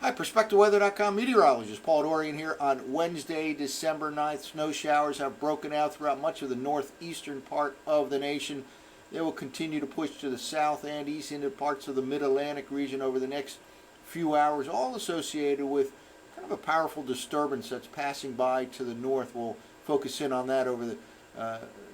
Hi, PerspectiveWeather.com meteorologist Paul Dorian here on Wednesday, December 9th. Snow showers have broken out throughout much of the northeastern part of the nation. They will continue to push to the south and east into parts of the mid-Atlantic region over the next few hours, all associated with kind of a powerful disturbance that's passing by to the north. We'll focus in on that over the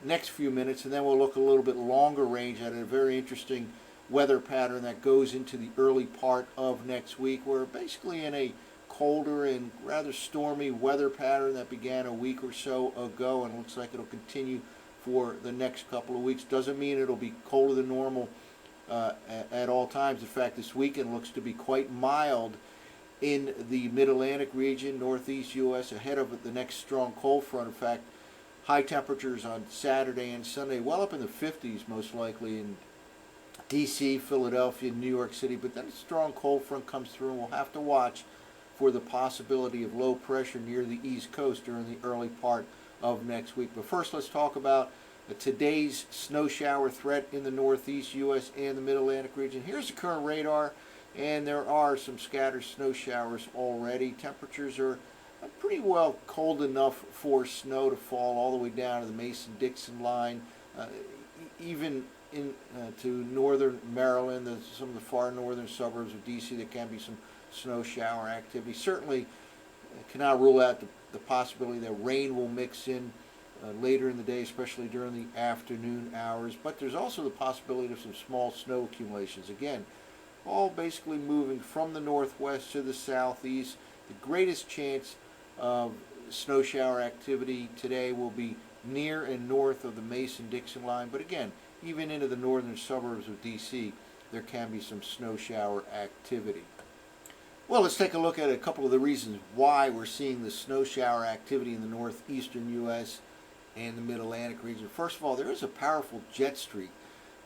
next few minutes, and then we'll look a little bit longer range at a very interesting weather pattern that goes into the early part of next week. We're basically in a colder and rather stormy weather pattern that began a week or so ago and looks like it'll continue for the next couple of weeks. Doesn't mean it'll be colder than normal at all times. In fact, this weekend looks to be quite mild in the mid-Atlantic region, northeast U.S., ahead of the next strong cold front. In fact, high temperatures on Saturday and Sunday, well up in the 50s most likely in D.C., Philadelphia, New York City, but then a strong cold front comes through and we'll have to watch for the possibility of low pressure near the East Coast during the early part of next week. But first, let's talk about today's snow shower threat in the northeast U.S. and the mid-Atlantic region. Here's the current radar, and there are some scattered snow showers already. Temperatures are pretty well cold enough for snow to fall all the way down to the Mason-Dixon line, even to northern Maryland, some of the far northern suburbs of D.C. There can be some snow shower activity. Certainly cannot rule out the possibility that rain will mix in later in the day, especially during the afternoon hours. But there's also the possibility of some small snow accumulations. Again, all basically moving from the northwest to the southeast. The greatest chance of snow shower activity today will be near and north of the Mason-Dixon line. But again, even into the northern suburbs of D.C., there can be some snow shower activity. Well, let's take a look at a couple of the reasons why we're seeing the snow shower activity in the northeastern U.S. and the mid-Atlantic region. First of all, there is a powerful jet streak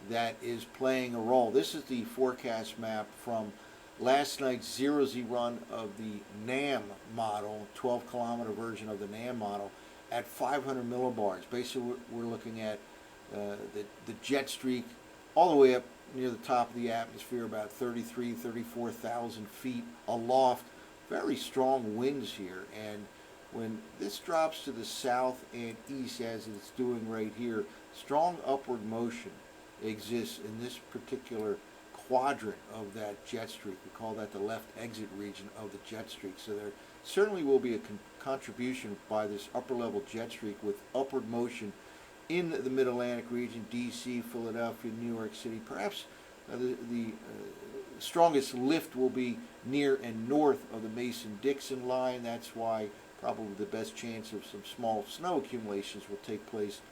that is playing a role. This is the forecast map from last night's zero-Z run of the NAM model, 12-kilometer version of the NAM model, at 500 millibars. Basically, we're looking at the jet streak all the way up near the top of the atmosphere, about 34,000 feet aloft. Very strong winds here, and when this drops to the south and east, as it's doing right here, strong upward motion exists in this particular quadrant of that jet streak. We call that the left exit region of the jet streak. So there certainly will be a contribution by this upper level jet streak with upward motion in the mid-Atlantic region, D.C., Philadelphia, New York City. Perhaps the strongest lift will be near and north of the Mason-Dixon line. That's why probably the best chance of some small snow accumulations will take place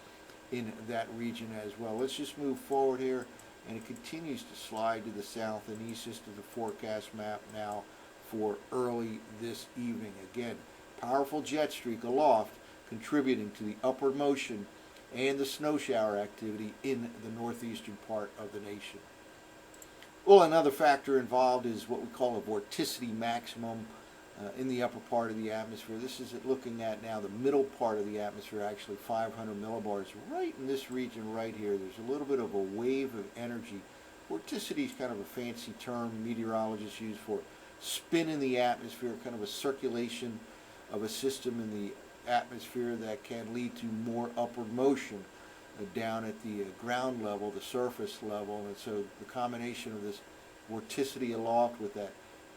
in that region as well. Let's just move forward here, and it continues to slide to the south and east. This is the forecast map now for early this evening. Again, powerful jet streak aloft contributing to the upward motion and the snow shower activity in the northeastern part of the nation. Well, another factor involved is what we call a vorticity maximum in the upper part of the atmosphere. This is looking at now the middle part of the atmosphere, actually 500 millibars. Right in this region right here, there's a little bit of a wave of energy. Vorticity is kind of a fancy term meteorologists use for spin in the atmosphere, kind of a circulation of a system in the atmosphere that can lead to more upward motion down at the ground level, the surface level. And so the combination of this vorticity aloft with that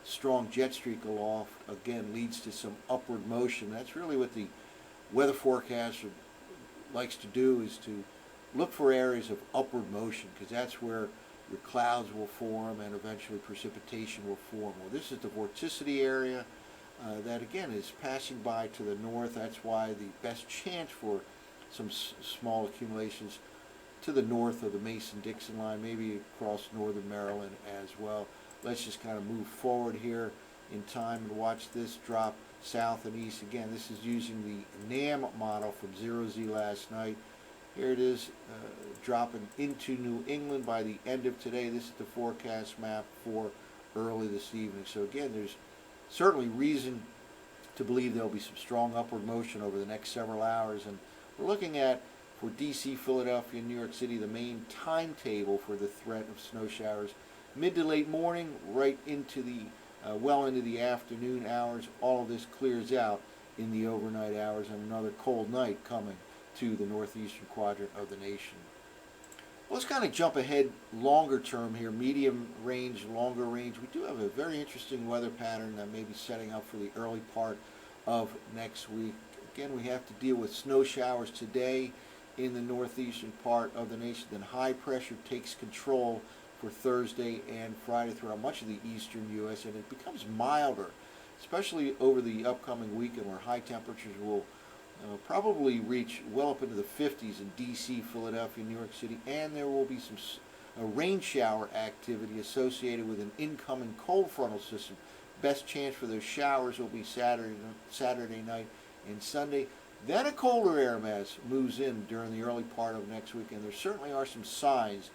strong jet streak aloft again leads to some upward motion. That's really what the weather forecaster likes to do, is to look for areas of upward motion, because that's where your clouds will form and eventually precipitation will form. Well, this is the vorticity area that again is passing by to the north. That's why the best chance for some small accumulations to the north of the Mason-Dixon line, maybe across northern Maryland as well. Let's just kind of move forward here in time and watch this drop south and east. Again, this is using the NAM model from zero-Z last night. Here it is dropping into New England by the end of today. This is the forecast map for early this evening. So again, there's certainly reason to believe there'll be some strong upward motion over the next several hours. And we're looking at, for D.C., Philadelphia, and New York City, the main timetable for the threat of snow showers. Mid to late morning, right into the well into the afternoon hours. All of this clears out in the overnight hours, and another cold night coming to the northeastern quadrant of the nation. Let's kind of jump ahead longer term here, medium range, longer range. We do have a very interesting weather pattern that may be setting up for the early part of next week. Again, we have to deal with snow showers today in the northeastern part of the nation. Then high pressure takes control for Thursday and Friday throughout much of the eastern U.S., and it becomes milder, especially over the upcoming weekend, where high temperatures will probably reach well up into the 50s in D.C., Philadelphia, New York City, and there will be some rain shower activity associated with an incoming cold frontal system. Best chance for those showers will be Saturday night and Sunday. Then a colder air mass moves in during the early part of next week, and there certainly are some signs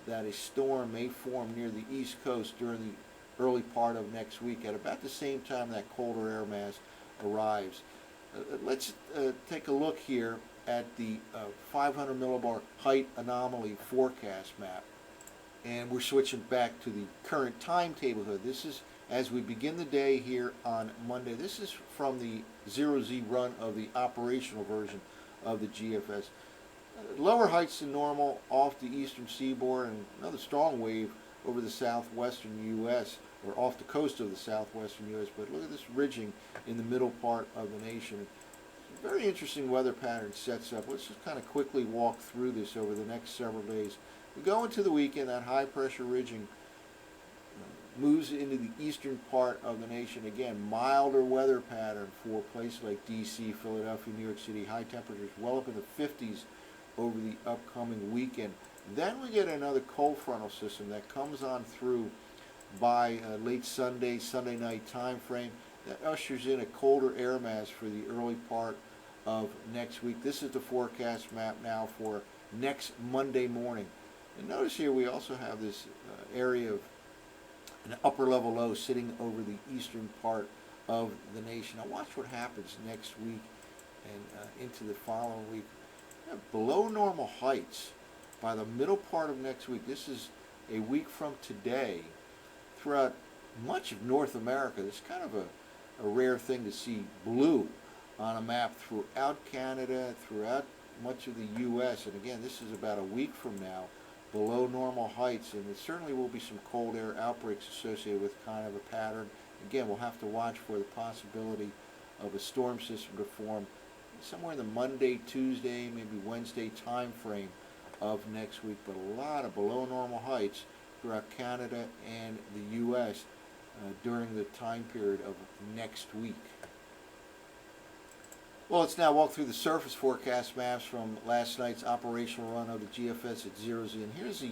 that a storm may form near the East Coast during the early part of next week at about the same time that colder air mass arrives. Let's take a look here at the 500 millibar height anomaly forecast map. And we're switching back to the current timetable here. This is as we begin the day here on Monday. This is from the 0Z run of the operational version of the GFS. Lower heights than normal off the eastern seaboard, and another strong wave over the southwestern U.S., or off the coast of the southwestern U.S. But look at this ridging in the middle part of the nation. Very interesting weather pattern sets up. Let's just kind of quickly walk through this over the next several days. We go into the weekend, that high pressure ridging moves into the eastern part of the nation. Again, milder weather pattern for places like D.C., Philadelphia, New York City. High temperatures well up in the 50s over the upcoming weekend. Then we get another cold frontal system that comes on through by late Sunday night time frame. That ushers in a colder air mass for the early part of next week. This is the forecast map now for next Monday morning. And notice here we also have this area of an upper level low sitting over the eastern part of the nation. Now watch what happens next week and into the following week. Below normal heights by the middle part of next week. This is a week from today. Throughout much of North America, it's kind of a rare thing to see blue on a map throughout Canada, throughout much of the U.S. And again, this is about a week from now, below normal heights, and there certainly will be some cold air outbreaks associated with kind of a pattern. Again, we'll have to watch for the possibility of a storm system to form somewhere in the Monday, Tuesday, maybe Wednesday time frame of next week, but a lot of below normal heights throughout Canada and the U.S. During the time period of next week. Well, let's now walk through the surface forecast maps from last night's operational run of the GFS at 0Z. And here's the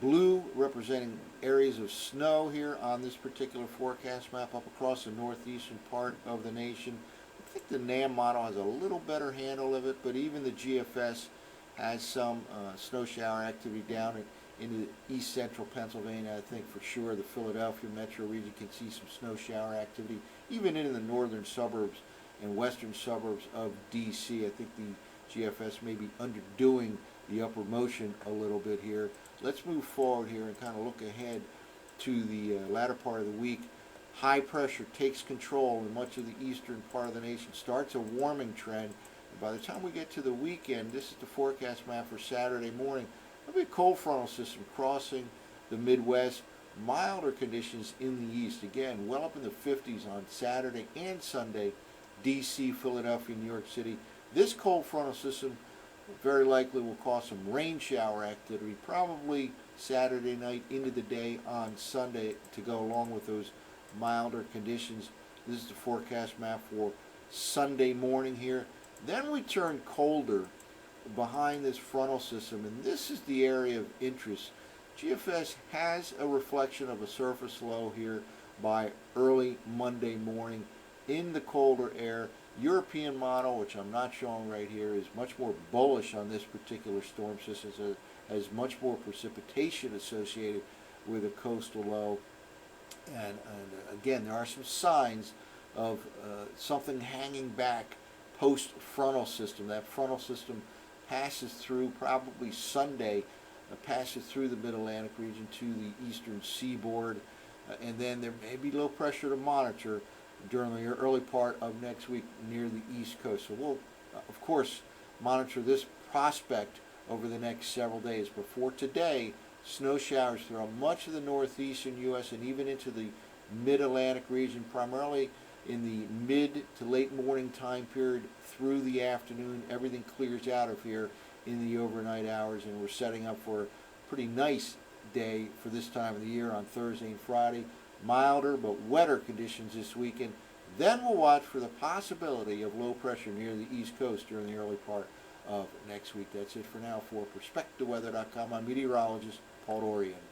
blue representing areas of snow here on this particular forecast map up across the northeastern part of the nation. I think the NAM model has a little better handle of it, but even the GFS has some snow shower activity down into east central Pennsylvania. I think for sure the Philadelphia metro region can see some snow shower activity, even in the northern suburbs and western suburbs of D.C. I think the GFS may be underdoing the upward motion a little bit here. Let's move forward here and kind of look ahead to the latter part of the week. High pressure takes control in much of the eastern part of the nation, starts a warming trend. And by the time we get to the weekend, this is the forecast map for Saturday morning, there'll be a cold frontal system crossing the Midwest. Milder conditions in the east. Again, well up in the 50s on Saturday and Sunday, D.C., Philadelphia, New York City. This cold frontal system very likely will cause some rain shower activity, probably Saturday night into the day on Sunday to go along with those milder conditions. This is the forecast map for Sunday morning here. Then we turn colder behind this frontal system, and this is the area of interest. GFS has a reflection of a surface low here by early Monday morning in the colder air. European model, which I'm not showing right here, is much more bullish on this particular storm system. So it has much more precipitation associated with a coastal low. And again, there are some signs of something hanging back post-frontal system. That frontal system passes through probably Sunday, passes through the mid-Atlantic region to the eastern seaboard. and then there may be low pressure to monitor during the early part of next week near the East Coast. So we'll, of course, monitor this prospect over the next several days. But for today, snow showers throughout much of the northeastern U.S. and even into the mid-Atlantic region, primarily in the mid to late morning time period through the afternoon. Everything clears out of here in the overnight hours, and we're setting up for a pretty nice day for this time of the year on Thursday and Friday. Milder but wetter conditions this weekend. Then we'll watch for the possibility of low pressure near the East Coast during the early part of next week. That's it for now. For PerspectiveWeather.com, I'm meteorologist Paul Dorian.